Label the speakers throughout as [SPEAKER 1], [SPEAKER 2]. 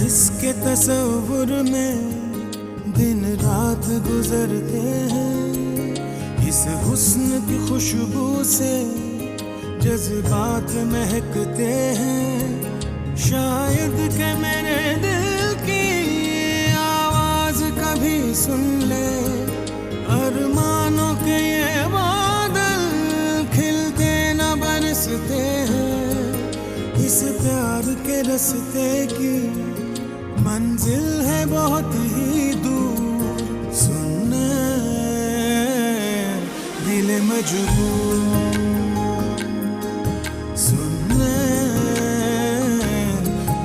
[SPEAKER 1] जिसके तस्वुर में दिन रात गुजरते हैं, इस हुस्न की खुशबू से जज्बात महकते हैं। शायद के मेरे दिल की आवाज कभी सुन ले, अरमानों के ये बादल खिलते न बरसते हैं। इस प्यार के रास्ते की मंजिल है बहुत ही दूर, सुनने दिल मजबूर, सुनने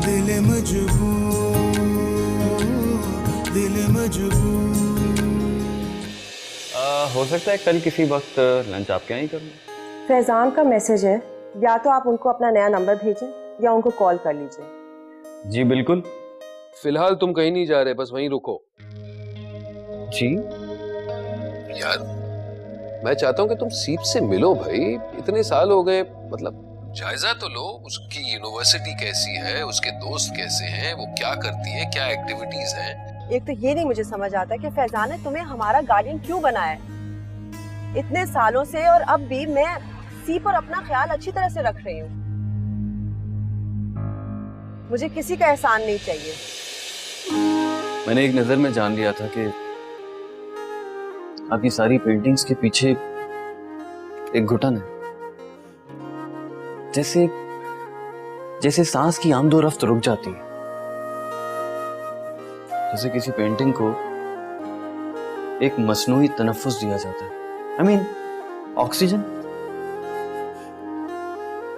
[SPEAKER 1] दिल मजबूर, दिल मजबूर।
[SPEAKER 2] हो सकता है कल किसी वक्त लंच आपके यहाँ ही कर लूँ।
[SPEAKER 3] फैजान का मैसेज है, या तो आप उनको अपना नया नंबर भेजें या उनको कॉल कर लीजिए।
[SPEAKER 2] जी बिल्कुल।
[SPEAKER 4] फिलहाल तुम कहीं नहीं जा रहे, बस वहीं रुको।
[SPEAKER 2] जी
[SPEAKER 4] यार मैं चाहता हूँ कि तुम सीप से मिलो भाई, इतने साल हो गए, मतलब जायजा तो लो उसकी यूनिवर्सिटी कैसी है, उसके दोस्त कैसे हैं, वो क्या करती है, क्या एक्टिविटीज हैं।
[SPEAKER 3] एक तो ये नहीं मुझे समझ आता कि फैजान ने तुम्हें हमारा गार्डियन क्यों बनाया है इतने सालों से, और अब भी मैं सी पर अपना ख्याल अच्छी तरह से रख रही हूँ। मुझे किसी का एहसान नहीं चाहिए।
[SPEAKER 2] मैंने एक नजर में जान लिया था कि आपकी सारी पेंटिंग्स के पीछे एक घुटन है, जैसे जैसे सांस की आमदो रफ्त रुक जाती है, जैसे किसी पेंटिंग को एक मसनूई तनफ्फुस दिया जाता है। I mean, oxygen.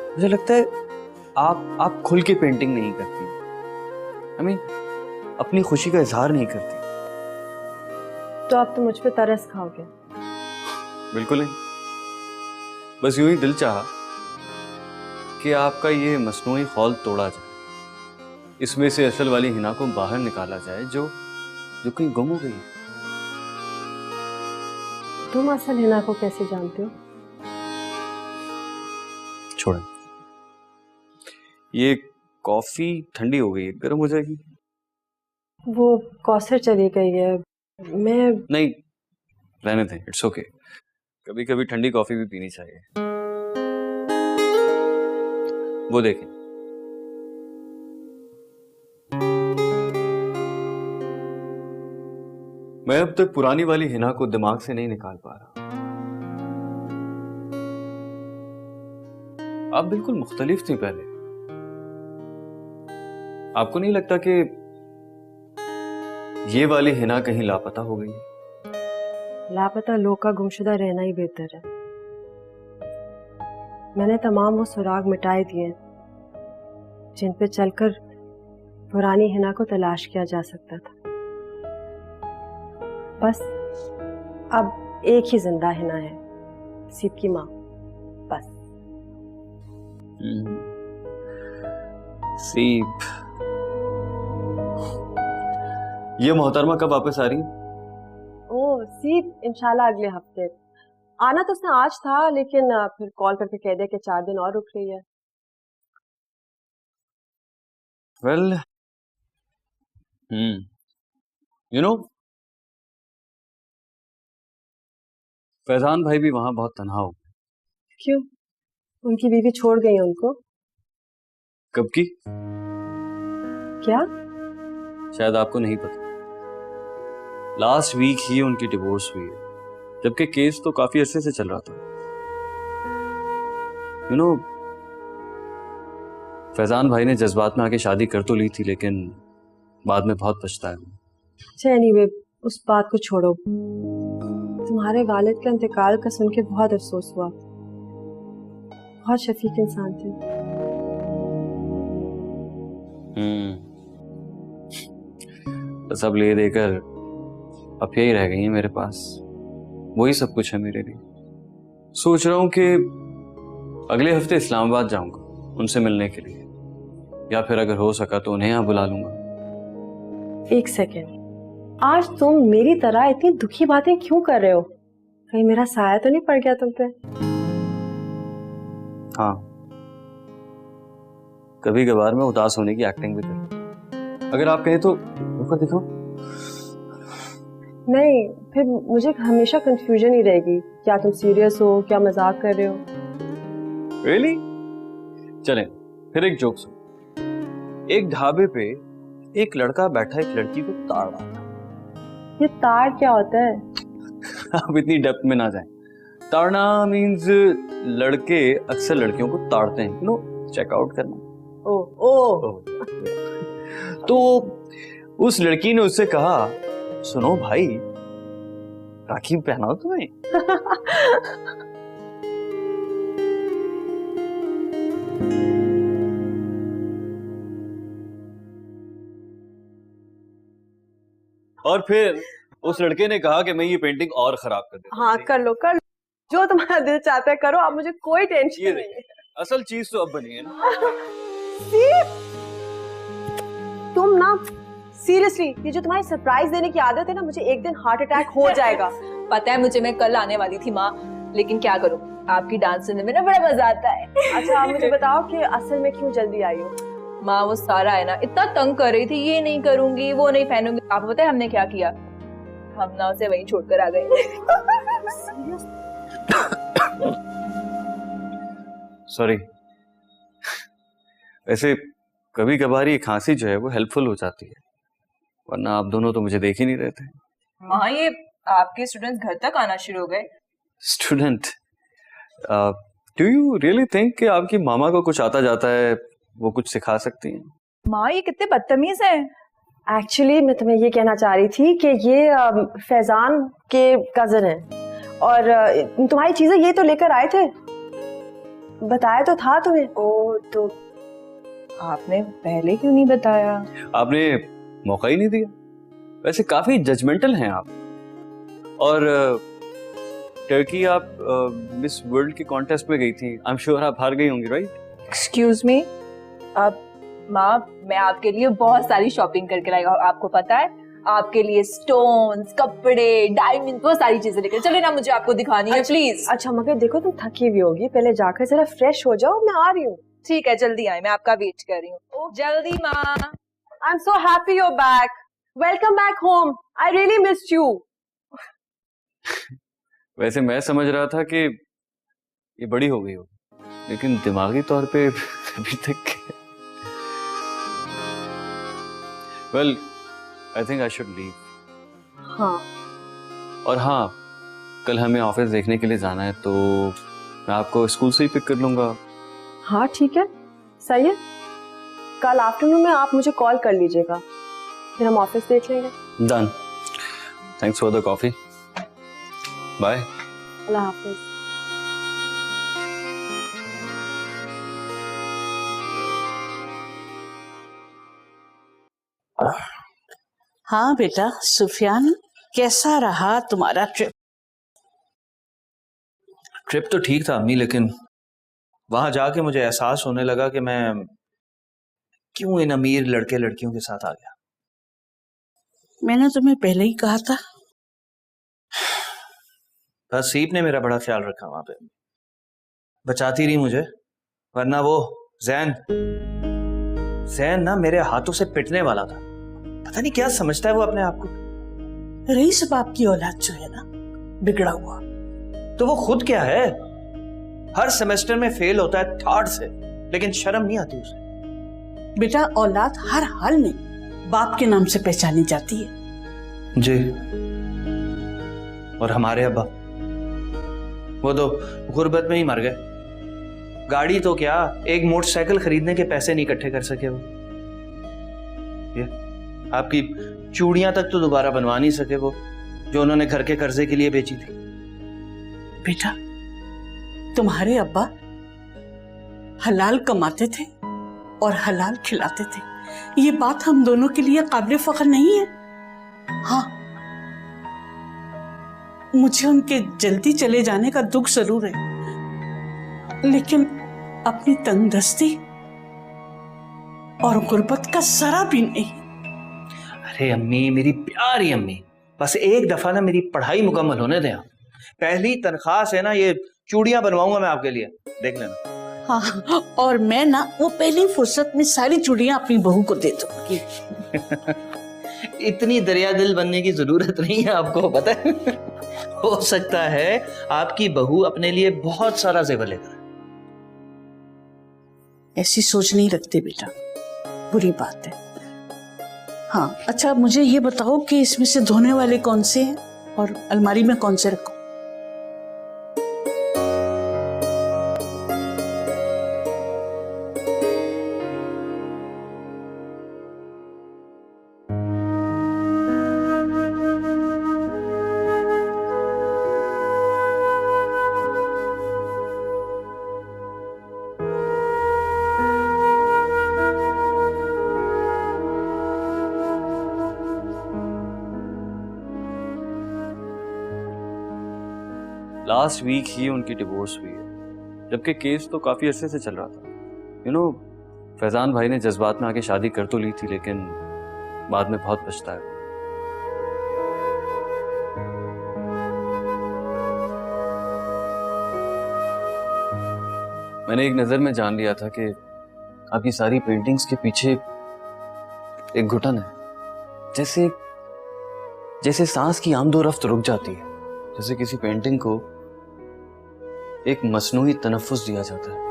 [SPEAKER 2] मुझे लगता है आप खुल के पेंटिंग नहीं करती। I mean, अपनी खुशी का इजहार नहीं करती।
[SPEAKER 3] तो आप तो मुझ पे तरस खाओगे।
[SPEAKER 2] बिल्कुल नहीं, बस यूं ही दिल चाहा कि आपका ये मसनूई खौल तोड़ा जाए, इसमें से असल वाली हिना को बाहर निकाला जाए जो कहीं गुम हो गई है।
[SPEAKER 3] तुम असल हिना को कैसे जानते हो?
[SPEAKER 2] छोड़ें, ये कॉफी ठंडी हो गई है, गर्म हो जाएगी।
[SPEAKER 3] वो कौसर चली गई है, मैं
[SPEAKER 2] नहीं, रहने दें, इट्स ओके। कभी कभी ठंडी कॉफी भी पीनी चाहिए। वो देखें, मैं अब तक पुरानी वाली हिना को दिमाग से नहीं निकाल पा रहा। आप बिल्कुल मुख्तलिफ थी पहले। आपको नहीं लगता कि ये वाली हिना कहीं लापता हो गई?
[SPEAKER 3] लापता लोग का गुमशुदा रहना ही बेहतर है। मैंने तमाम वो सुराग मिटाए दिए जिन पे चलकर पुरानी हिना को तलाश किया जा सकता था। बस अब एक ही जिंदा हिना है, सीप की माँ, बस।
[SPEAKER 2] सीप, ये मोहतरमा कब वापस आ रही?
[SPEAKER 3] ओ सीप इंशाल्लाह अगले हफ्ते। आना तो उसने आज था, लेकिन फिर कॉल करके कह दिया कि 4 दिन और रुक रही है।
[SPEAKER 2] वेल, यू नो, फैजान भाई भी वहां बहुत तन्हा हो।
[SPEAKER 3] क्यों? उनकी बीवी छोड़ गई उनको?
[SPEAKER 2] कब की?
[SPEAKER 3] क्या?
[SPEAKER 2] शायद आपको नहीं पता, लास्ट वीक ही उनकी डिवोर्स हुई है, जबकि केस तो काफी अरसे से चल रहा था। यू नो, फैजान भाई ने जज्बात में आके शादी कर तो ली थी, लेकिन बाद में बहुत पछताया।
[SPEAKER 3] अच्छा एनीवे, उस बात को छोड़ो। तुम्हारे वालिद का इंतकाल का सुन के बहुत अफसोस हुआ। बहुत शफीक इंसान थे।
[SPEAKER 2] बस अब ले देकर अब यही रह गई है मेरे पास, वही सब कुछ है मेरे लिए। सोच रहा हूं कि अगले हफ्ते इस्लामाबाद जाऊंगा उनसे मिलने के लिए, या फिर अगर हो सका तो उन्हें यहाँ बुला लूंगा।
[SPEAKER 3] एक सेकेंड, आज तुम मेरी तरह इतनी दुखी बातें क्यों कर रहे हो? कहीं मेरा साया तो नहीं पड़ गया तुम पे?
[SPEAKER 2] हाँ, कभी कभार मैं उदास होने की एक्टिंग भी करता हूँ। अगर आप कहें तो ऊपर दिखाओ।
[SPEAKER 3] नहीं, फिर मुझे हमेशा कंफ्यूजन ही रहेगी, क्या तुम सीरियस हो, क्या मजाक कर रहे हो।
[SPEAKER 2] रियली? चलें, फिर एक जोक सुनो। एक ढाबे पे एक लड़का बैठा एक लड़की को ताड़ रहा था।
[SPEAKER 3] ये ताड़ क्या होता है?
[SPEAKER 2] आप इतनी डेप्थ में ना जाएं। ताड़ना मींस लड़के अक्सर लड़कियों को ताड़ते हैं, नो चेकआउट करना।
[SPEAKER 3] ओ
[SPEAKER 2] तो उस लड़की ने उससे कहा, सुनो भाई, राखी पहनाओ तुम्हें। और फिर उस लड़के ने कहा कि मैं ये पेंटिंग और खराब कर दूं।
[SPEAKER 3] हाँ कर लो, जो तुम्हारा दिल चाहता है करो, अब मुझे कोई टेंशन
[SPEAKER 2] ये
[SPEAKER 3] नहीं है।
[SPEAKER 2] असल चीज तो अब बनी है ना।
[SPEAKER 3] तुम ना सीरियसली, ये जो तुम्हारी सरप्राइज देने की आदत है ना, मुझे एक दिन हार्ट अटैक हो जाएगा।
[SPEAKER 5] पता है मुझे, मैं कल आने वाली थी माँ, लेकिन क्या करूँ, आपकी डांस सुनने में ना बड़ा मजा आता है।
[SPEAKER 3] अच्छा आप मुझे बताओ कि असल में क्यों जल्दी आई हो?
[SPEAKER 5] माँ वो सारा है ना, इतना तंग कर रही थी, ये नहीं करूंगी वो नहीं पहनूंगी। आपको पता है हमने क्या किया? हम ना उसे वहीं छोड़कर आ गए।
[SPEAKER 2] सॉरी। वैसे कभी कभार ये खांसी जो है वो हेल्पफुल हो जाती है, वरना आप दोनों तो मुझे देख ही नहीं रहे थे।
[SPEAKER 5] माँ ये आपके स्टूडेंट्स घर तक आना शुरू हो गए।
[SPEAKER 2] Student? Do you really think कि आपकी मामा को कुछ आता जाता है, वो कुछ सिखा सकती हैं?
[SPEAKER 5] माँ ये कितने बदतमीज हैं।
[SPEAKER 3] एक्चुअली मैं तुम्हें ये कहना चाह रही थी कि ये फैजान के कजन है, और तुम्हारी चीजें ये तो लेकर आए थे, बताया तो था तुम्हें।
[SPEAKER 5] ओ तो आपने पहले क्यों नहीं बताया?
[SPEAKER 2] आपने मौका ही नहीं दिया। वैसे काफी जजमेंटल हैं आप। और टर्की आप मिस वर्ल्ड के कॉन्टेस्ट में गई थी, आई एम श्योर आप हार गई होंगी, राइट?
[SPEAKER 5] एक्सक्यूज मी, अब माँ मैं आपके लिए बहुत सारी शॉपिंग करके लाई हूँ, आपको पता है, आपके लिए स्टोन्स, कपड़े, डायमंड, वो सारी चीजें लेकर चले ना, मुझे आपको दिखानी है प्लीज।
[SPEAKER 3] अच्छा मगर देखो तुम थकी हुई होगी, पहले जाकर जरा फ्रेश हो जाओ, मैं आ रही हूँ।
[SPEAKER 5] ठीक है जल्दी आए, मैं आपका वेट कर रही हूँ। जल्दी माँ।
[SPEAKER 3] I am so happy you are back, welcome back home, I really missed you.
[SPEAKER 2] वैसे मैं समझ रहा था कि ये बड़ी हो गई हो, लेकिन दिमागी तौर पे अभी तक। Well I think I should leave.
[SPEAKER 3] हाँ
[SPEAKER 2] और हाँ, कल हमें ऑफिस देखने के लिए जाना है, तो मैं आपको स्कूल से ही पिक कर लूंगा।
[SPEAKER 3] हाँ ठीक है, सही है। कल आफ्टरनून में आप मुझे कॉल कर लीजिएगा, फिर हम ऑफिस देख लेंगे।
[SPEAKER 2] Done. Thanks for the coffee. Bye.
[SPEAKER 3] अल्लाह हाफिज।
[SPEAKER 6] हाँ बेटा सुफियान, कैसा रहा तुम्हारा ट्रिप?
[SPEAKER 7] ट्रिप तो ठीक था अम्मी, लेकिन वहां जाके मुझे एहसास होने लगा कि मैं क्यों इन अमीर लड़के लड़कियों के साथ आ गया।
[SPEAKER 6] मैंने तुम्हें पहले ही कहा था।
[SPEAKER 7] बस सीप ने मेरा बड़ा ख्याल रखा वहां पे, बचाती रही मुझे, वरना वो जैन ना मेरे हाथों से पिटने वाला था। पता नहीं क्या समझता है वो अपने आप को।
[SPEAKER 6] रईस बाप की औलाद जो है ना, बिगड़ा हुआ।
[SPEAKER 7] तो वो खुद क्या है, हर सेमेस्टर में फेल होता है थर्ड से, लेकिन शर्म नहीं आती उसे।
[SPEAKER 6] बेटा औलाद हर हाल में बाप के नाम से पहचानी जाती है।
[SPEAKER 7] जी, और हमारे अब्बा वो तो गुर्बत में ही मर गए। गाड़ी तो क्या, एक मोटरसाइकिल खरीदने के पैसे नहीं इकट्ठे कर सके वो। ये आपकी चूड़ियां तक तो दोबारा बनवा नहीं सके वो, जो उन्होंने घर के कर्जे के लिए बेची थी।
[SPEAKER 6] बेटा तुम्हारे अब्बा हलाल कमाते थे और हलाल खिलाते थे, ये बात हम दोनों के लिए काबिल फख्र नहीं है। हाँ, मुझे उनके जल्दी चले जाने का दुख जरूर है, लेकिन अपनी तंगदस्ती और गुर्बत का जरा भी नहीं।
[SPEAKER 7] अरे अम्मी, मेरी प्यारी अम्मी, बस एक दफा ना मेरी पढ़ाई मुकम्मल होने दें। पहली तनख्वाह से ना ये चूड़ियां बनवाऊंगा मैं आपके लिए, देख लेना।
[SPEAKER 6] हाँ, और मैं ना वो पहली फुर्सत में सारी चूड़ियां अपनी बहू को दे दूंगी।
[SPEAKER 7] इतनी दरिया दिल बनने की जरूरत नहीं है आपको, पता है। हो सकता है आपकी बहू अपने लिए बहुत सारा जेवर लेकर आए।
[SPEAKER 6] ऐसी सोच नहीं रखते बेटा, बुरी बात है। हाँ अच्छा, मुझे ये बताओ कि इसमें से धोने वाले कौन से हैं और अलमारी में कौन से रखो?
[SPEAKER 2] लास्ट वीक ही उनकी डिवोर्स हुई है, जबकि केस तो काफी अरसे से चल रहा था। यू नो, फैजान भाई ने जज्बात में आके शादी कर तो ली थी, लेकिन बाद में बहुत पछताया। मैंने एक नजर में जान लिया था कि आपकी सारी पेंटिंग्स के पीछे एक घुटन है, जैसे जैसे सांस की आमदो रफ्त रुक जाती है, जैसे किसी पेंटिंग को एक मसनूई तनफ्फुस दिया जाता है।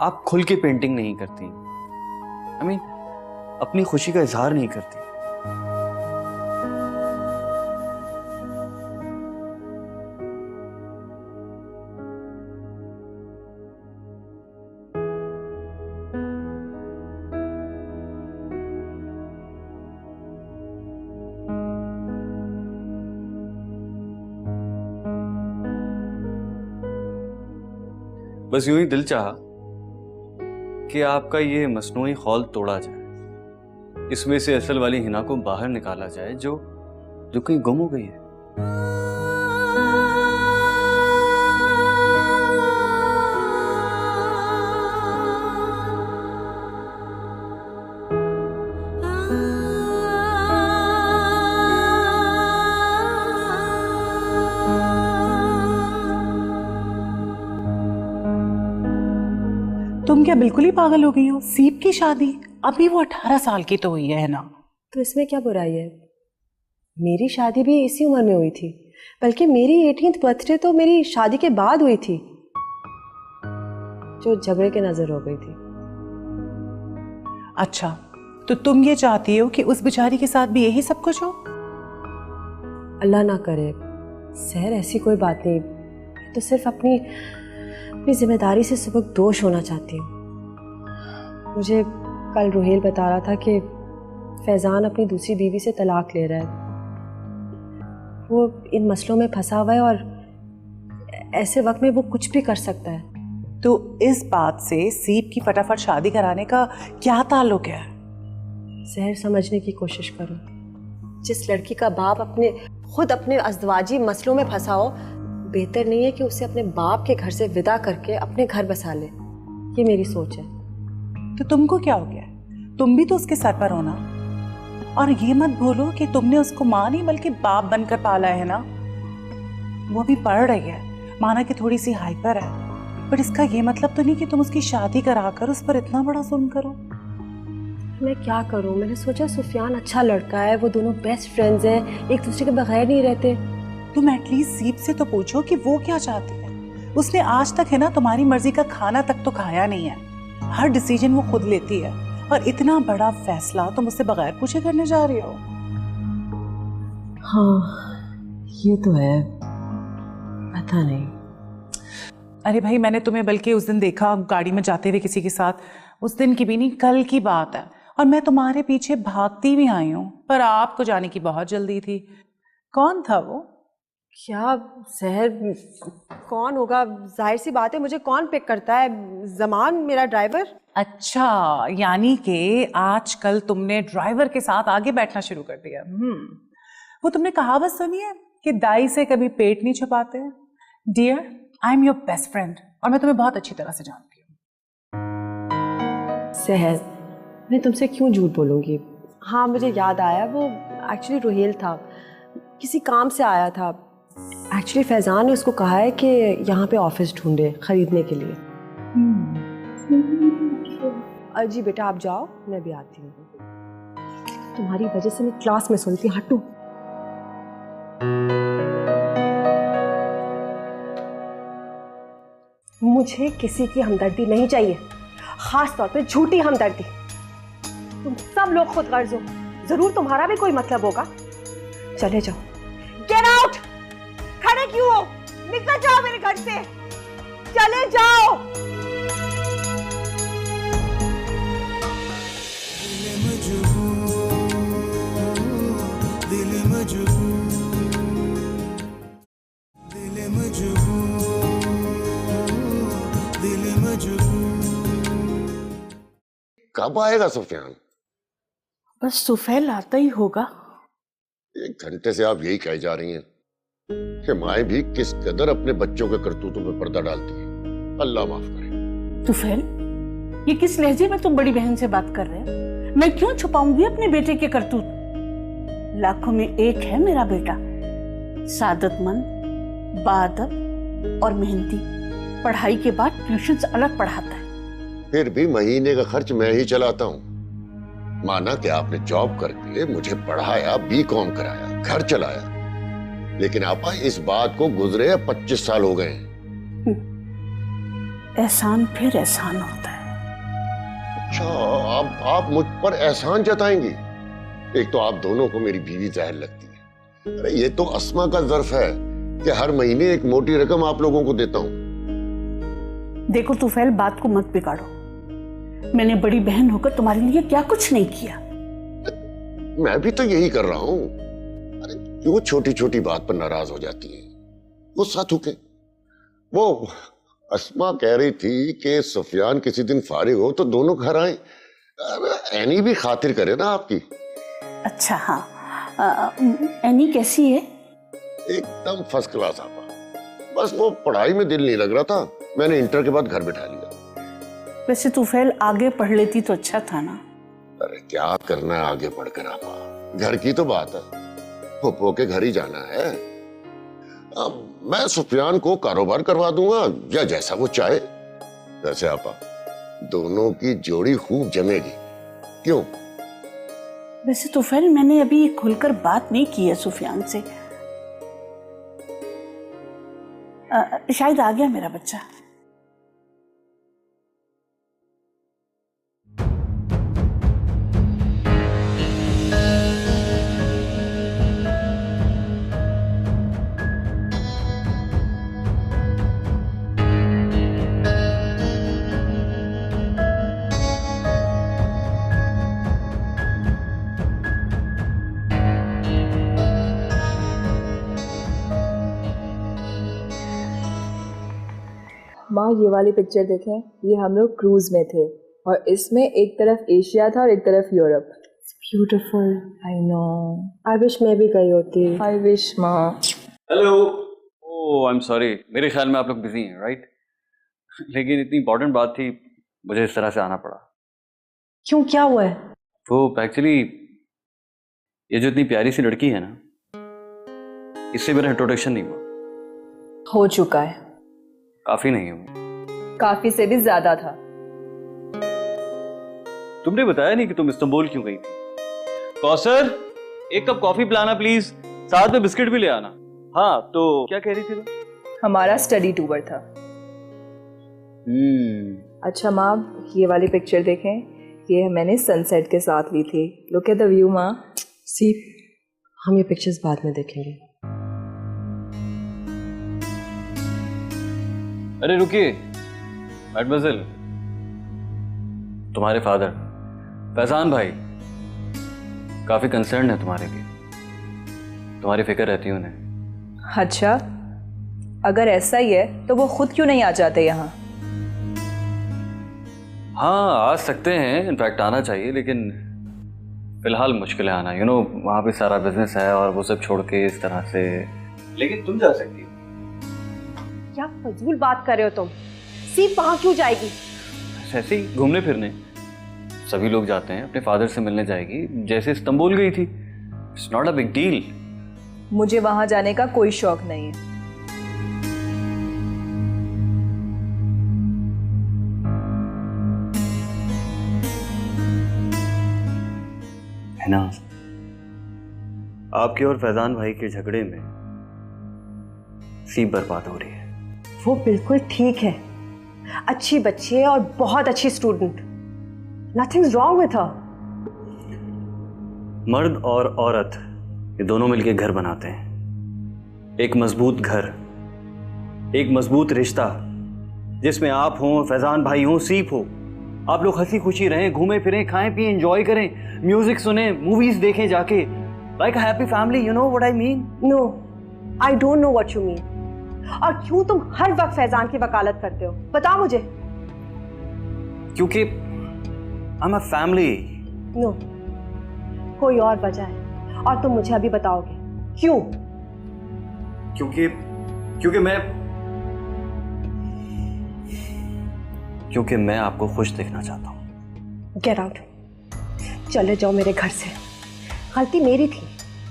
[SPEAKER 2] आप खुल के पेंटिंग नहीं करती, आई मीन अपनी खुशी का इजहार नहीं करती। बस यूं ही दिल चाहा कि आपका ये मसनूई खौल तोड़ा जाए, इसमें से असल वाली हिना को बाहर निकाला जाए जो कहीं गुम हो गई है।
[SPEAKER 6] तुम क्या बिल्कुल ही पागल हो गई हो? सीप की शादी, अभी वो 18 साल की तो हुई है ना।
[SPEAKER 3] तो इसमें क्या बुराई है? मेरी शादी भी इसी उम्र में हुई थी, बल्कि मेरी 18th बर्थडे तो मेरी शादी के बाद हुई थी, जो झगड़े के नजर हो गई थी।
[SPEAKER 6] अच्छा, तो तुम ये चाहती हो कि उस बेचारी के साथ भी यही सब कुछ हो?
[SPEAKER 3] अल्लाह ना करे सहर, ऐसी कोई बात नहीं। मैं तो सिर्फ अपनी जिम्मेदारी से सबक दोष होना चाहती हूँ। मुझे कल रुहेल बता रहा था कि फैजान अपनी दूसरी बीवी से तलाक ले रहा है। वो इन मसलों में फंसा हुआ है और ऐसे वक्त में वो कुछ भी कर सकता है।
[SPEAKER 6] तो इस बात से सीप की फटाफट शादी कराने का क्या ताल्लुक है?
[SPEAKER 3] सहर, समझने की कोशिश करो। जिस लड़की का बाप खुद अपने अज़दवाजी मसलों में फंसा हो, बेहतर नहीं है कि उसे अपने बाप के घर से विदा करके अपने घर बसा ले। ये मेरी सोच है।
[SPEAKER 6] तो तुमको क्या हो गया? तुम भी तो उसके सर पर हो ना। और ये मत भूलो कि तुमने उसको माँ नहीं बल्कि बाप बनकर पाला है ना। वो अभी पढ़ रही है, माना कि थोड़ी सी हाइपर है, पर इसका ये मतलब तो नहीं कि तुम उसकी शादी कराकर उस पर इतना बड़ा जुल्म करो।
[SPEAKER 3] मैं क्या करूं? मैंने सोचा सुफियान अच्छा लड़का है, वो दोनों बेस्ट फ्रेंड्स हैं, एक दूसरे के बगैर नहीं रहते।
[SPEAKER 6] तुम एटलीस्ट सीप से तो पूछो कि वो क्या चाहती है। उसने आज तक है ना तुम्हारी मर्जी का खाना तक तो खाया नहीं है। हर डिसीजन वो खुद लेती है, और इतना बड़ा फैसला तुम उससे बगैर पूछे करने जा रही हो।
[SPEAKER 3] हाँ ये तो है, पता नहीं।
[SPEAKER 6] अरे भाई, मैंने तुम्हें बल्कि उस दिन देखा गाड़ी में जाते हुए किसी के साथ। उस दिन की भी नहीं, कल की बात है, और मैं तुम्हारे पीछे भागती भी आई हूँ, पर आपको जाने की बहुत जल्दी थी। कौन था वो?
[SPEAKER 3] क्या सहर, कौन होगा? जाहिर सी बात है, मुझे कौन पिक करता है? जमान, मेरा ड्राइवर।
[SPEAKER 6] अच्छा, यानी कि आजकल तुमने ड्राइवर के साथ आगे बैठना शुरू कर दिया। वो तुमने कहावत सुनी है कि दाई से कभी पेट नहीं छुपाते हैं। Dear, I am your best friend, और मैं तुम्हें बहुत अच्छी तरह से जानती हूँ।
[SPEAKER 3] सहर, मैं तुमसे क्यों झूठ बोलूँगी। हाँ मुझे याद आया, वो एक्चुअली रोहेल था, किसी काम से आया था। एक्चुअली फैज़ान ने उसको कहा है कि यहाँ पे ऑफिस ढूंढे खरीदने के लिए। जी बेटा आप जाओ, मैं भी आती हूँ। तुम्हारी वजह से मैं क्लास में सुनती। हटू। मुझे किसी की हमदर्दी नहीं चाहिए, खास तौर पे झूठी हमदर्दी। तुम सब लोग खुद गर्ज हो, जरूर तुम्हारा भी कोई मतलब होगा। चले जाओ। Get out. खड़े क्यों हो? निकल जाओ मेरे घर से, चले जाओ।
[SPEAKER 1] दिल मजबूर, दिल मजबूर, दिल मजबूर।
[SPEAKER 8] कब आएगा सुफियान?
[SPEAKER 6] बस सुफैल आता ही होगा।
[SPEAKER 8] 1 घंटे से आप यही कह जा रही हैं कि माए भी किस कदर अपने बच्चों के करतूतों पे पर्दा डालती है। अल्लाह माफ करे।
[SPEAKER 6] सुफैल, ये किस लहजे में तुम बड़ी बहन से बात कर रहे हो? मैं क्यों छुपाऊंगी अपने बेटे के करतूत? लाखों में एक है मेरा बेटा, सादतमंद, बाअदब और मेहनती। पढ़ाई के बाद ट्यूशन्स अलग पढ़ाता है।
[SPEAKER 8] फिर भी महीने का खर्च मैं ही चलाता हूँ। माना कि आपने जॉब करके मुझे पढ़ाया, बीकॉम कराया, घर चलाया, लेकिन आपा इस बात को गुजरे 25 साल हो गए हैं।
[SPEAKER 6] एहसान फिर एहसान होता है।
[SPEAKER 8] अच्छा, आप मुझ पर एहसान जताएंगी? एक तो आप दोनों को मेरी बीवी जहर लगती है। अरे ये तो अस्मा का ज़र्फ है कि हर महीने एक मोटी रकम आप लोगों को देता हूँ।
[SPEAKER 6] देखो तुफैल, बात को मत बिगाड़ो। मैंने बड़ी बहन होकर तुम्हारे लिए क्या कुछ नहीं किया।
[SPEAKER 8] मैं भी तो यही कर रहा हूँ। अरे क्यों छोटी छोटी बात पर नाराज हो जाती है? गुस्सा थूके। वो अस्मा कह रही थी कि सुफियान किसी दिन फारिग हो तो दोनों घर आए। एनी भी खातिर करे ना आपकी।
[SPEAKER 6] अच्छा हाँ, एनी कैसी है?
[SPEAKER 8] एकदम फर्स्ट क्लास आपा। बस वो पढ़ाई में दिल नहीं लग रहा था, मैंने इंटर के बाद घर बिठा लिया।
[SPEAKER 6] वैसे तुफैल आगे पढ़ लेती तो अच्छा था ना।
[SPEAKER 8] अरे क्या करना है आगे पढ़कर आपा, घर की तो बात है, फुप्पो के घर ही जाना है। अब मैं सुफियान को कारोबार करवा दूंगा या जैसा वो चाहे। वैसे आपा दोनों की जोड़ी खूब जमेगी। क्यों?
[SPEAKER 6] वैसे तुफैल मैंने अभी खुलकर बात नहीं की है सुफियान से। शायद आ गया मेरा बच्चा।
[SPEAKER 5] माँ ये वाली पिक्चर देखें, ये हम लोग क्रूज में थे और इसमें एक तरफ एशिया था और एक तरफ Europe.
[SPEAKER 3] Beautiful.
[SPEAKER 5] I know.
[SPEAKER 3] I wish मैं भी गई होती।
[SPEAKER 5] आई विश माँ।
[SPEAKER 2] Hello. Oh I am sorry, मेरे ख्याल में आप लोग बिजी हैं, राइट? लेकिन इतनी इंपॉर्टेंट बात थी, मुझे इस तरह से आना पड़ा।
[SPEAKER 3] क्यों, क्या हुआ है?
[SPEAKER 2] वो एक्चुअली ये जो इतनी प्यारी सी लड़की है ना, इससे मेरा इंट्रोडक्शन नहीं हुआ।
[SPEAKER 5] हो चुका है।
[SPEAKER 2] काफी नहीं हुआ।
[SPEAKER 5] काफी से भी ज्यादा था।
[SPEAKER 2] तुमने बताया नहीं कि तुम इस्तांबुल क्यों गई थी। कौसर, एक कप कॉफी पिलाना प्लीज, साथ में बिस्किट भी ले आना। हाँ तो क्या कह रही थी तुम?
[SPEAKER 5] हमारा स्टडी टूर था। अच्छा माँ ये वाली पिक्चर देखें, ये मैंने सनसेट के साथ ली थी। लुक एट द व्यू माँ।
[SPEAKER 3] सी, हम ये पिक्चर्स बाद में देखेंगे।
[SPEAKER 2] अरे रुकिए मैडमज़ेल, तुम्हारे फादर फैजान भाई काफी कंसर्न है तुम्हारे लिए, तुम्हारी फिक्र रहती है उन्हें।
[SPEAKER 5] अच्छा, अगर ऐसा ही है तो वो खुद क्यों नहीं आ जाते यहाँ?
[SPEAKER 2] हाँ आ सकते हैं, इनफैक्ट आना चाहिए, लेकिन फिलहाल मुश्किल है आना। यू नो वहाँ पे सारा बिजनेस है और वो सब छोड़ के इस तरह से। लेकिन तुम जा सकती हो।
[SPEAKER 3] क्या फजूल बात कर रहे हो तुम? सिर्फ वहां क्यों जाएगी?
[SPEAKER 2] ऐसे ही घूमने फिरने। सभी लोग जाते हैं, अपने फादर से मिलने जाएगी जैसे इस्तांबुल गई थी। It's not a big deal.
[SPEAKER 5] मुझे वहां जाने का कोई शौक नहीं है।
[SPEAKER 2] है ना, आपके और फैजान भाई के झगड़े में सीप बर्बाद हो रही है।
[SPEAKER 3] वो बिल्कुल ठीक है, अच्छी बच्ची है और बहुत अच्छी student. Nothing wrong with her.
[SPEAKER 2] मर्द और औरत ये दोनों मिलकर घर बनाते हैं, एक मजबूत घर, एक मजबूत रिश्ता जिसमें आप हो, फैजान भाई हो, सीप हो। आप लोग हंसी खुशी रहें, घूमें फिरें, खाएं पिएं, एंजॉय करें, म्यूजिक सुने, मूवीज देखें जाके, like a happy family. You know what I mean?
[SPEAKER 3] No, I don't know what you mean. और क्यों तुम हर वक्त फैजान की वकालत करते हो, बताओ मुझे।
[SPEAKER 2] क्योंकि I am a family.
[SPEAKER 3] No, कोई और वजह है और तुम मुझे अभी बताओगे क्यों?
[SPEAKER 2] क्योंकि मैं आपको खुश देखना चाहता हूं।
[SPEAKER 3] गेट आउट, चले जाओ मेरे घर से। गलती मेरी थी,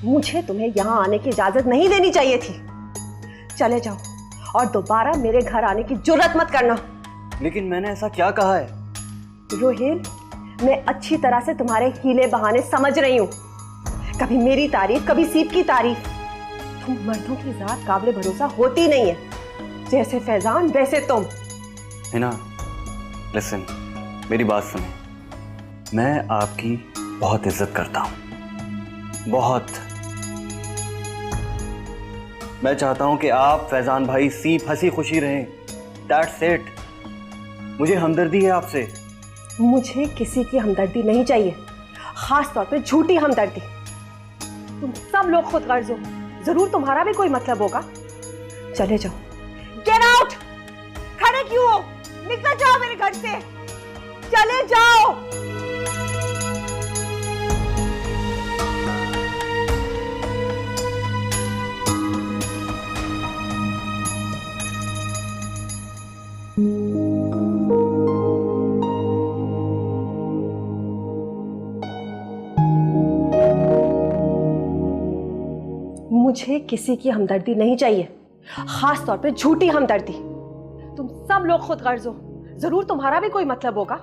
[SPEAKER 3] मुझे तुम्हें यहाँ आने की इजाजत नहीं देनी चाहिए थी। चले जाओ और दोबारा मेरे घर आने की जुर्रत मत करना।
[SPEAKER 2] लेकिन मैंने ऐसा क्या कहा है?
[SPEAKER 3] रोहिल, मैं अच्छी तरह से तुम्हारे हीले बहाने समझ रही हूँ। कभी मेरी तारीफ, कभी सीप की तारीफ। तुम मर्दों की जात काबिल भरोसा होती नहीं है, जैसे फैजान वैसे तुम।
[SPEAKER 2] है ना, लिसन, मेरी बात सुने। मैं आपकी बहुत इज्जत करता हूं, बहुत। मैं चाहता हूं कि आप, फैजान भाई, सीप हंसी खुशी रहें। That's it. मुझे हमदर्दी है आपसे।
[SPEAKER 3] मुझे किसी की हमदर्दी नहीं चाहिए, खास तौर पे झूठी हमदर्दी। तुम सब लोग खुद गर्ज हो, जरूर तुम्हारा भी कोई मतलब होगा। चले जाओ। Get out! खड़े क्यों हो? निकल जाओ मेरे घर से, चले जाओ। मुझे किसी की हमदर्दी नहीं चाहिए, खास तौर पे झूठी हमदर्दी। तुम सब लोग खुद गर्ज हो, जरूर तुम्हारा भी कोई मतलब होगा।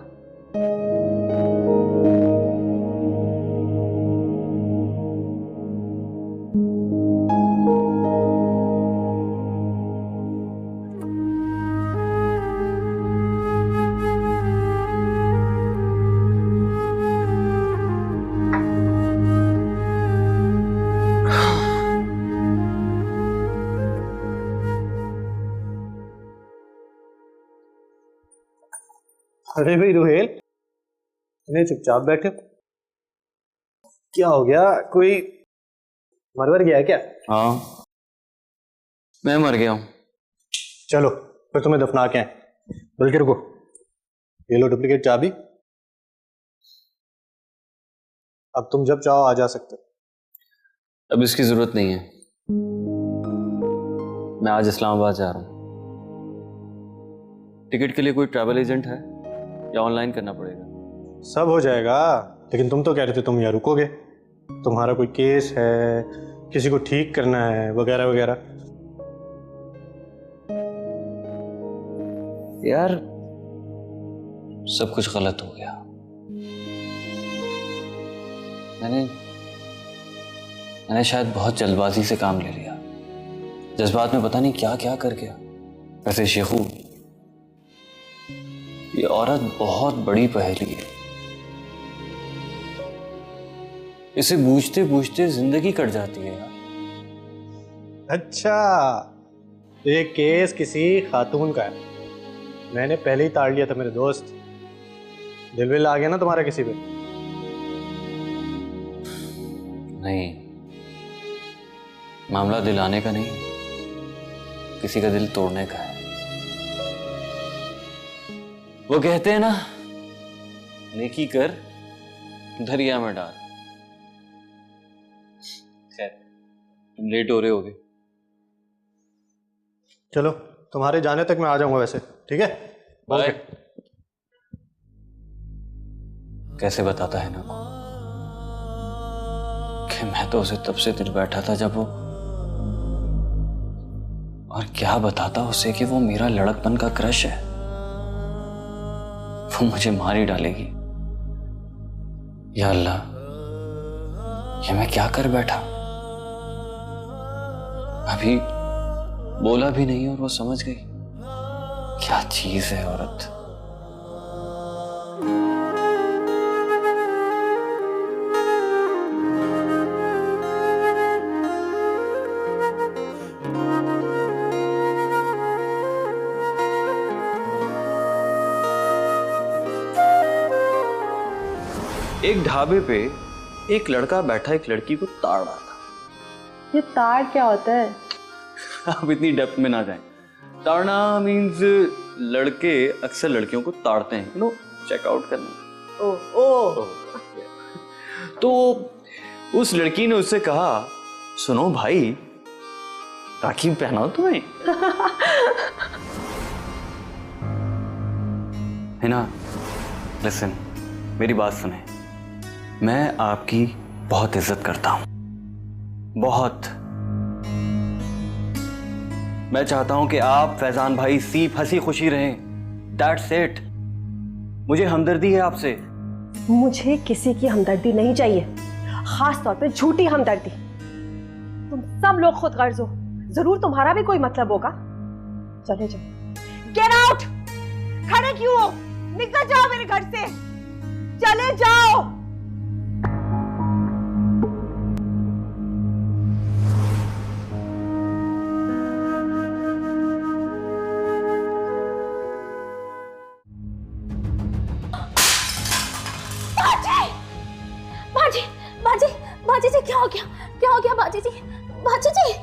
[SPEAKER 7] अरे भाई रोहेल, इतने चुपचाप बैठे, क्या हो गया? कोई मर गया है क्या?
[SPEAKER 2] हाँ, मैं मर गया हूं।
[SPEAKER 7] चलो फिर तुम्हें दफना के आए। बल्कि रुको, ये लो डुप्लीकेट चाबी। अब तुम जब चाहो आ जा सकते हो।
[SPEAKER 2] अब इसकी जरूरत नहीं है, मैं आज इस्लामाबाद जा रहा हूं। टिकट के लिए कोई ट्रैवल एजेंट है या ऑनलाइन करना पड़ेगा?
[SPEAKER 7] सब हो जाएगा, लेकिन तुम तो कह रहे थे तुम यहाँ रुकोगे। तुम्हारा कोई केस है, किसी को ठीक करना है, वगैरह वगैरह।
[SPEAKER 2] यार, सब कुछ गलत हो गया। मैंने शायद बहुत जल्दबाजी से काम ले लिया, जज्बात में पता नहीं क्या क्या कर गया। वैसे शेखू, ये औरत बहुत बड़ी पहेली है। इसे बूझते बूझते जिंदगी कट जाती है यार।
[SPEAKER 7] अच्छा, तो ये केस किसी खातून का है। मैंने पहले ही ताड़ लिया था मेरे दोस्त। दिल विल आ गया ना तुम्हारा किसी पे?
[SPEAKER 2] नहीं, मामला दिलाने का नहीं, किसी का दिल तोड़ने का है। वो कहते हैं ना, नेकी कर दरिया में डाल। खैर, तुम लेट हो रहे होगे।
[SPEAKER 7] चलो, तुम्हारे जाने तक मैं आ जाऊंगा वैसे, ठीक है?
[SPEAKER 2] बाय। कैसे बताता है ना को कि मैं तो उसे तब से दिल बैठा था जब वो, और क्या बताता उसे कि वो मेरा लड़कपन का क्रश है। वो मुझे मार ही डालेगी। या अल्लाह, ये मैं क्या कर बैठा। अभी बोला भी नहीं और वो समझ गई। क्या चीज है औरत। एक ढाबे पे एक लड़का बैठा एक लड़की को ताड़ रहा था।
[SPEAKER 3] ये ताड़ क्या होता है?
[SPEAKER 2] आप इतनी डेप्थ में ना जाएं। ताड़ना मीन्स लड़के अक्सर लड़कियों को ताड़ते हैं, नो चेकआउट करना।
[SPEAKER 3] ओ
[SPEAKER 2] तो उस लड़की ने उससे कहा, सुनो भाई, राखी पहनाओ तुम्हें। है ना? लिसन, मेरी बात सुने। मैं आपकी बहुत इज्जत करता हूं, बहुत। मैं चाहता हूं कि आप फैजान भाई सीप हंसी खुशी रहें। That's it. मुझे हमदर्दी है आपसे।
[SPEAKER 3] मुझे किसी की हमदर्दी नहीं चाहिए, खास तौर पे झूठी हमदर्दी। तुम सब लोग खुद गर्ज हो, जरूर तुम्हारा भी कोई मतलब होगा। चले जाओ। Get out! खड़े क्यों हो? निकल जाओ मेरे घर से, चले जाओ।
[SPEAKER 9] बाजी बाजी बाजी जी, क्या हो गया? क्या हो गया बाजी जी? बाजी जी,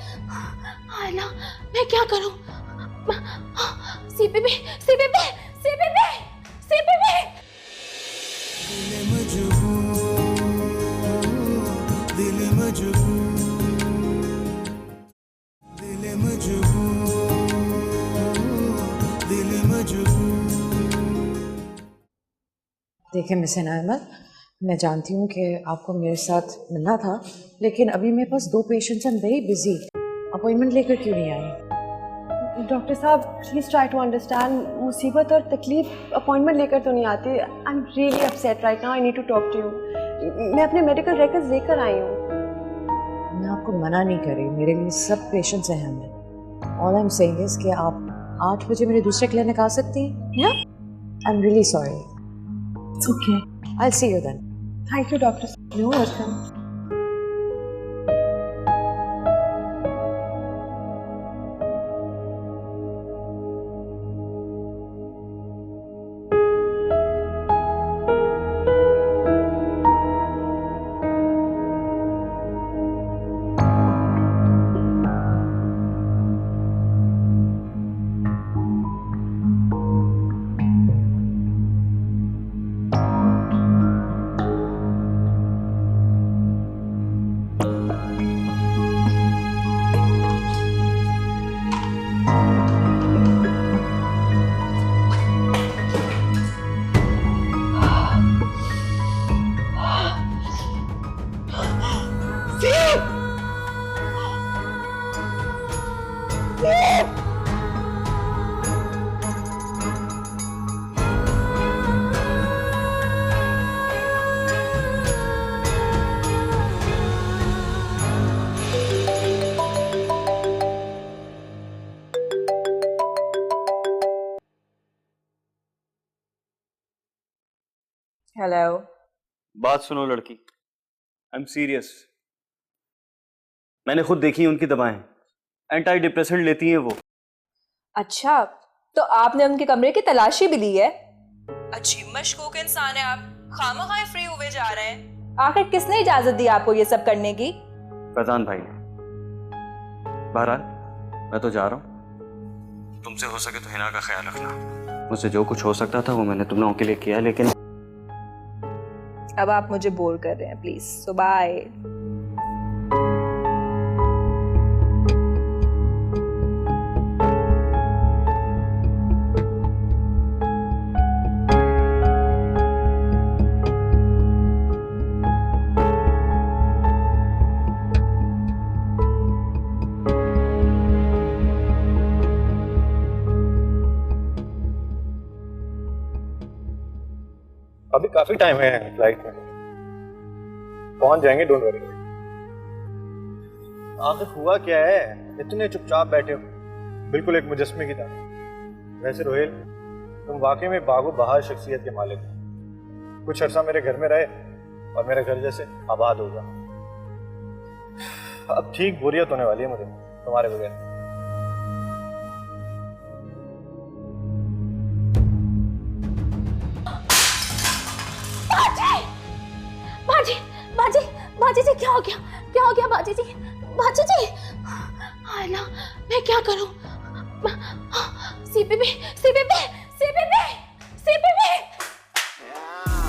[SPEAKER 9] आयला, मैं क्या करूं? CPB CPB CPB CPB.
[SPEAKER 1] दिल मजबूर, दिल मजबूर, दिल मजबूर, दिल मजबूर।
[SPEAKER 10] देखिए मिस अहमद, मैं जानती हूँ कि आपको मेरे साथ मिलना था, लेकिन अभी मेरे पास 2 पेशेंट्स हैं, वेरी बिजी। अपॉइंटमेंट लेकर क्यों नहीं आई?
[SPEAKER 3] डॉक्टर साहब, प्लीज ट्राई टू अंडरस्टैंड। मुसीबत और तकलीफ अपॉइंटमेंट लेकर तो नहीं आती। I am really upset right now, I need to talk to you. मैं अपने मेडिकल रिकॉर्ड्स लेकर आई हूँ।
[SPEAKER 10] मैं आपको मना नहीं कर रही, मेरे लिए सब पेशेंट्स अहम हैं। All I am saying is कि आप 8 बजे मेरे दूसरे क्लिनिक आ सकती हैं? या I am really sorry.
[SPEAKER 3] It's okay,
[SPEAKER 10] I see you then.
[SPEAKER 3] Thank you doctor साहब। No welcome.
[SPEAKER 5] हेलो।
[SPEAKER 2] बात सुनो लड़की, आई एम सीरियस। मैंने खुद देखी है उनकी दवाएं, एंटी डिप्रेसेंट लेती हैं वो।
[SPEAKER 5] अच्छा, तो आपने उनके कमरे की तलाशी भी ली है? अजीब मशकूक इंसान है आप, खामखाए फ्री हुए जा रहे हैं। आखिर किसने इजाजत दी आपको ये सब करने की?
[SPEAKER 2] फैजान भाई ने। बहरहाल मैं तो जा रहा हूँ। तुमसे हो सके तो हिना का ख्याल रखना। मुझसे जो कुछ हो सकता था वो मैंने तुम लोगों के लिए किया, लेकिन
[SPEAKER 5] अब आप मुझे बोर कर रहे हैं, प्लीज। So bye.
[SPEAKER 11] अभी काफी टाइम है फ्लाइट में, पहुंच जाएंगे, डोंट वरी। आखिर हुआ क्या है, इतने चुपचाप बैठे हो, बिल्कुल एक मुजस्मे की तरह। वैसे रोहेल, तुम वाकई में बागो बहार शख्सियत के मालिक हो। कुछ अरसा मेरे घर में रहे और मेरा घर जैसे आबाद होगा। अब ठीक बोरियत होने वाली है मुझे तुम्हारे बगैर।
[SPEAKER 9] बाजी बाजी बाजी जी, क्या हो गया? क्या हो गया बाजी जी? बाजी जी, आयला, मैं क्या करूं? CPP CPP CPP CPP.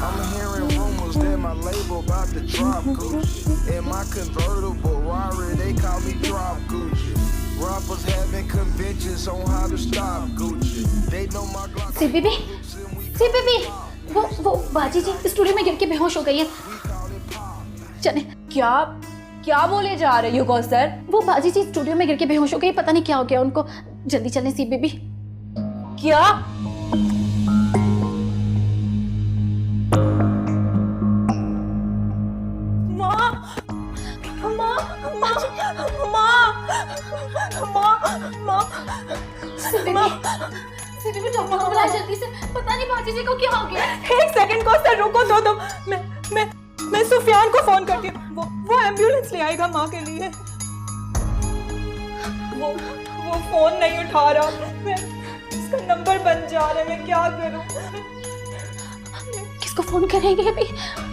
[SPEAKER 1] I'm hearing rumors that my label about to drop Gucci. In my convertible Rari, they call me Drop Gucci. Rappers having conventions on how to stop Gucci. They know my Glock.
[SPEAKER 9] CPP CPP, वो बाजी जी studio में गिर के बेहोश हो गई है। चले।
[SPEAKER 5] क्या क्या बोले जा रही हो कौसर?
[SPEAKER 9] वो बाजी जी स्टूडियो में गिर के बेहोश हो गई, पता नहीं क्या हो गया उनको। जल्दी चलें सीपीपी।
[SPEAKER 5] क्या? माँ माँ माँ माँ माँ माँ
[SPEAKER 9] सीपीपी, डॉक्टर को बुलाओ जल्दी से, पता नहीं बाजी जी को क्या हो गया।
[SPEAKER 5] एक सेकंड कौसर, रुको तो तुम। मैं सुफियान को फोन करती हूँ, वो एम्बुलेंस ले आएगा माँ के लिए। वो फोन नहीं उठा रहा, इसका नंबर बंद जा रहा है, मैं क्या करूँ?
[SPEAKER 9] किसको फोन करेंगे अभी,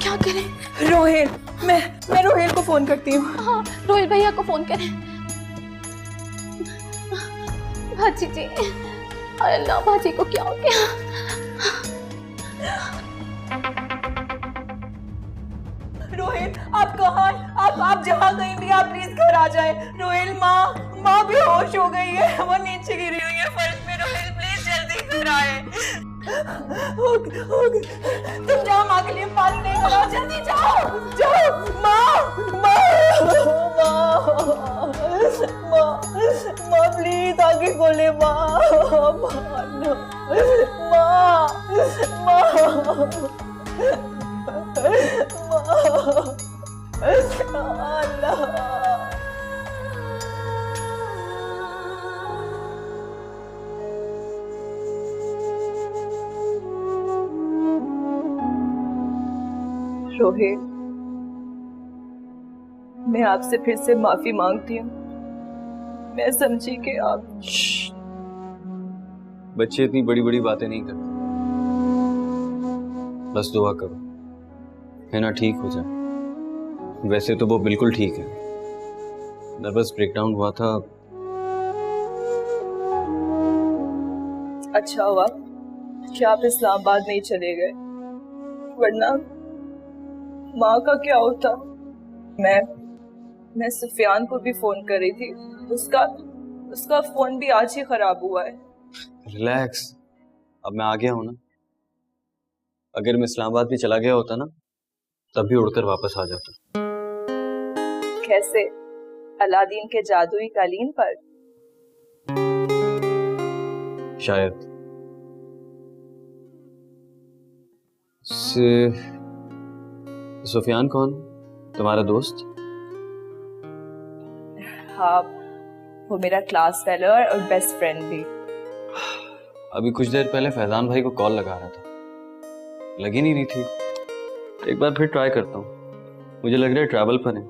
[SPEAKER 9] क्या करें?
[SPEAKER 5] रोहेल, मैं रोहेल को फोन करती हूँ।
[SPEAKER 9] हाँ, रोहिल भैया को फोन करें। भाजी जी, अल्लाह, भाजी को क्या हो गया?
[SPEAKER 5] रोहेल, आप कहाँ? आप जहाँ कहीं भी, आप प्लीज घर आ जाए। रोहेल, माँ बेहोश हो गई है, वो नीचे गिरी हुई है फर्श पे। रोहेल प्लीज जल्दी घर आए। ओके, तुम जाओ, माँ के लिए पानी नहीं बनाओ, जल्दी जाओ। माँ प्लीज आगे खोले, माँ। रोहित, मैं आपसे फिर से माफी मांगती हूँ। मैं समझी कि आप
[SPEAKER 2] बच्चे इतनी बड़ी बड़ी बातें नहीं करते, बस दुआ करो है ना, ठीक हो जाए। वैसे तो वो बिल्कुल ठीक है, नर्वस ब्रेकडाउन हुआ था।
[SPEAKER 5] अच्छा हुआ कि आप इस्लामाबाद नहीं चले गए, वरना माँ का क्या होता? मैं सुफियान को भी फोन कर रही थी, उसका फोन भी आज ही खराब हुआ है।
[SPEAKER 2] रिलैक्स, अब मैं आ गया हूं ना। अगर मैं इस्लामाबाद भी चला गया होता ना, तब भी उड़कर वापस आ जाता।
[SPEAKER 5] कैसे? अलादीन के जादुई कालीन पर?
[SPEAKER 2] शायद। सुफियान कौन? तुम्हारा दोस्त?
[SPEAKER 5] हाँ, वो मेरा क्लास फेलो और बेस्ट फ्रेंड भी।
[SPEAKER 2] अभी कुछ देर पहले फैजान भाई को कॉल लगा रहा था, लगी नहीं रही थी। एक बार फिर ट्राई करता हूँ, मुझे लग रहा है ट्रैवल पर है।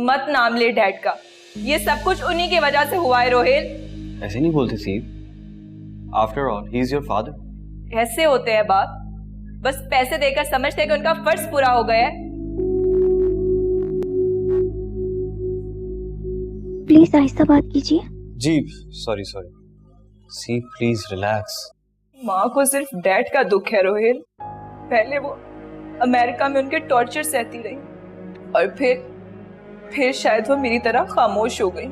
[SPEAKER 5] मत नाम ले डैड का, ये सब कुछ उन्हीं की वजह से हुआ है रोहिल।
[SPEAKER 2] ऐसे नहीं बोलते sieve, after all he is your father.
[SPEAKER 5] ऐसे होते हैं बाप, बस पैसे देकर समझते हैं कि उनका फर्ज पूरा हो गया है।
[SPEAKER 9] प्लीज आहिस्ता बात कीजिए।
[SPEAKER 2] जी सॉरी सी, प्लीज रिलैक्स।
[SPEAKER 5] माँ को सिर्फ डैड का दुख है रोहिल। पहले वो अमेरिका में उनके टॉर्चर सहती रही, और फिर शायद वो मेरी तरह खामोश हो गई।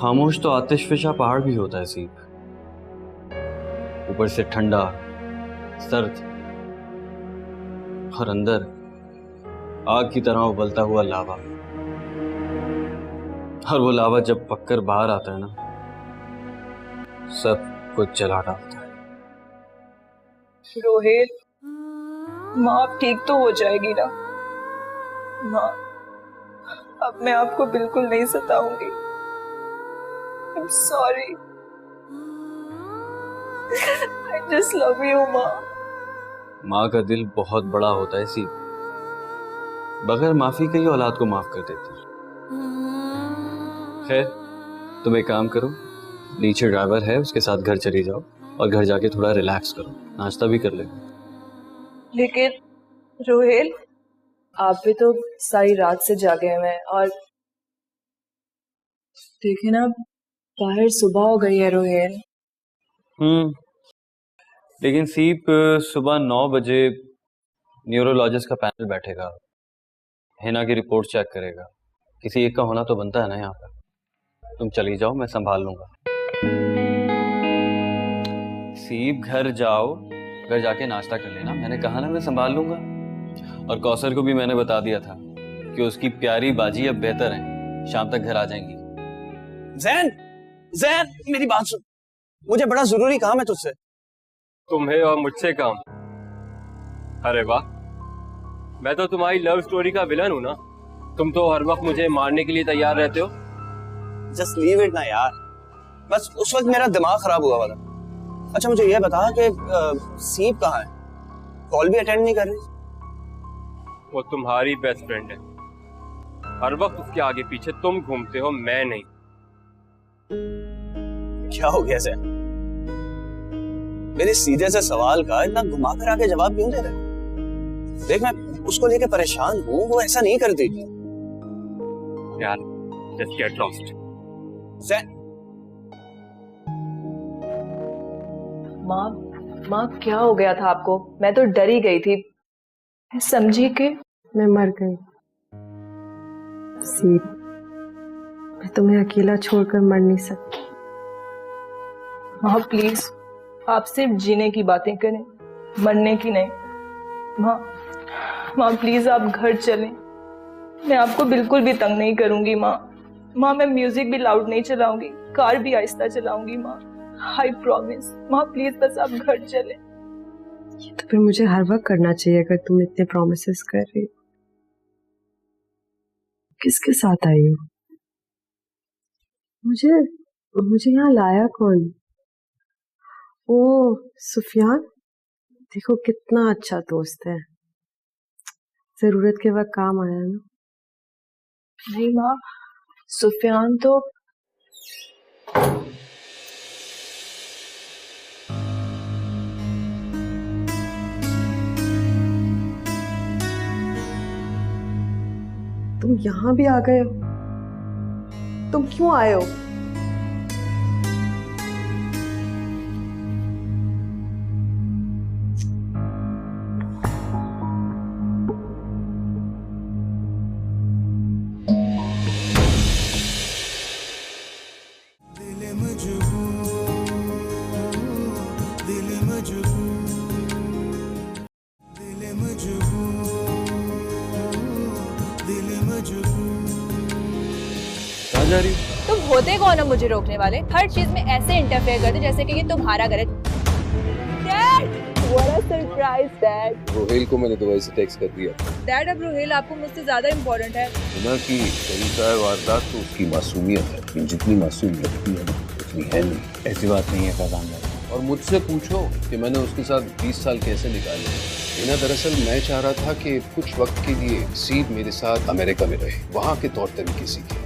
[SPEAKER 2] खामोश तो आतिशफिशा पहाड़ भी होता है सीब, ऊपर से ठंडा, सर्द, और अंदर आग की तरह उबलता हुआ लावा। और वो लावा जब पककर बाहर आता है ना, सब कुछ जला डालता है।
[SPEAKER 5] रोहित, माँ अब ठीक तो हो जाएगी ना? माँ अब मैं आपको बिल्कुल नहीं सताऊंगी। I'm sorry. I just love you, माँ।
[SPEAKER 2] माँ का दिल बहुत बड़ा होता है सीप, बगैर माफी के ही औलाद को माफ कर देती है। खैर तुम एक काम करो, नीचे ड्राइवर है उसके साथ घर चली जाओ और घर जाके थोड़ा रिलैक्स करो, नाश्ता भी कर ले।
[SPEAKER 5] लेकिन रोहेल, आप भी तो सारी रात से जागे हुए हैं और देखिए ना बाहर सुबह हो गई है रोहेल।
[SPEAKER 2] लेकिन सीप सुबह 9 बजे न्यूरोलॉजिस्ट का पैनल बैठेगा, हिना की रिपोर्ट चेक करेगा, किसी एक का होना तो बनता है ना यहाँ पर। तुम चली जाओ, मैं संभाल लूंगा। सीप घर जाओ, घर जाके नाश्ता कर लेना, मैंने कहा ना मैं संभाल लूंगा। और कौसर को भी मैंने बता दिया था कि उसकी प्यारी बाजी अब बेहतर है, शाम तक घर आ जाएंगी।
[SPEAKER 7] जैन, जैन मेरी बात सुन, मुझे बड़ा जरूरी काम है तुझसे।
[SPEAKER 12] तुम्हें और मुझसे काम? अरे वाह, मैं तो तुम्हारी लव स्टोरी का विलन हूं ना। तुम तो हर वक्त मुझे मारने के लिए तैयार रहते हो।
[SPEAKER 7] जस्ट लीव इट ना यार, बस उस वक्त मेरा दिमाग खराब हुआ वाला। अच्छा मुझे ये बता कि सीप कहाँ है? कॉल भी अटेंड नहीं कर रही।
[SPEAKER 12] वो तुम्हारी बेस्ट फ्रेंड है, हर वक्त उसके आगे पीछे तुम घूमते हो, मैं नहीं।
[SPEAKER 7] क्या हो गया सैन? मेरे सीधे से सवाल का इतना घुमा कर आके जवाब क्यों दे रहे? देख मैं उसको लेके परेशान हूँ, वो ऐसा नहीं करती
[SPEAKER 12] यार। Just get lost.
[SPEAKER 7] सैन।
[SPEAKER 5] माँ क्या हो गया था आपको? मैं तो डरी गई थी, समझी कि
[SPEAKER 3] मैं मर गई। सीप, मैं तुम्हें अकेला छोड़कर मर नहीं सकती।
[SPEAKER 5] माँ प्लीज, आप सिर्फ जीने की बातें करें, मरने की नहीं। माँ प्लीज आप घर चलें, मैं आपको बिल्कुल भी तंग नहीं करूंगी। माँ मैं म्यूजिक भी लाउड नहीं चलाऊंगी, कार भी आहिस्ता चलाऊंगी। माँ आई प्रॉमिस। माँ प्लीज बस आप घर चलें।
[SPEAKER 3] ये तो फिर मुझे हर वक्त करना चाहिए अगर तुम इतने प्रॉमिसेस कर रही हो। किसके साथ आई हो? मुझे यहाँ लाया कौन? ओ सुफियान, देखो कितना अच्छा दोस्त है, जरूरत के वक्त काम आया ना।
[SPEAKER 5] नहीं माँ, सुफियान तो
[SPEAKER 3] तुम यहाँ भी आ गए हो? तुम क्यों आए हो?
[SPEAKER 2] जा रही?
[SPEAKER 5] तुम होते कौन हो मुझे रोकने वाले? हर चीज में ऐसे इंटरफेयर करते जैसे कि ये तुम्हारा घर है। Dad, what a surprise dad.
[SPEAKER 4] Rohel को मैंने दुबई से टेक्स्ट कर दिया।
[SPEAKER 5] डैड अब रोहेल आपको मुझसे ज्यादा इम्पोर्टेंट है।
[SPEAKER 4] हिना की तरीका है वारदात तो उसकी मासूमियत है, लेकिन जितनी मासूम लगती है ना उतनी है नहीं।
[SPEAKER 2] ऐसी बात नहीं है फैजान भाई।
[SPEAKER 4] और मुझसे पूछो कि मैंने उसके साथ 20 साल कैसे निकाले। हिना दरअसल मैं चाह रहा था कि कुछ वक्त के लिए सीप मेरे साथ अमेरिका में रहे, वहाँ के तौर तरीके सीखे।